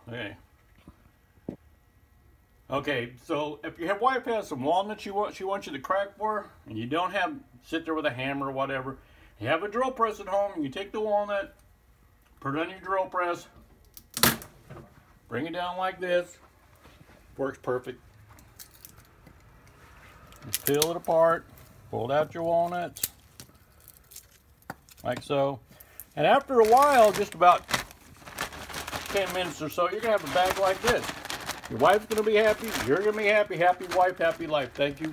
Okay. Okay, so if your wife has some walnuts she wants you to crack for, and you don't have sit there with a hammer or whatever, you have a drill press at home, and you take the walnut, put it on your drill press, bring it down like this. Works perfect. Just peel it apart, pull out your walnuts, like so. And after a while, just about 10 minutes or so, you're gonna have a bag like this. Your wife's gonna be happy, you're gonna be happy. Happy wife, happy life. Thank you.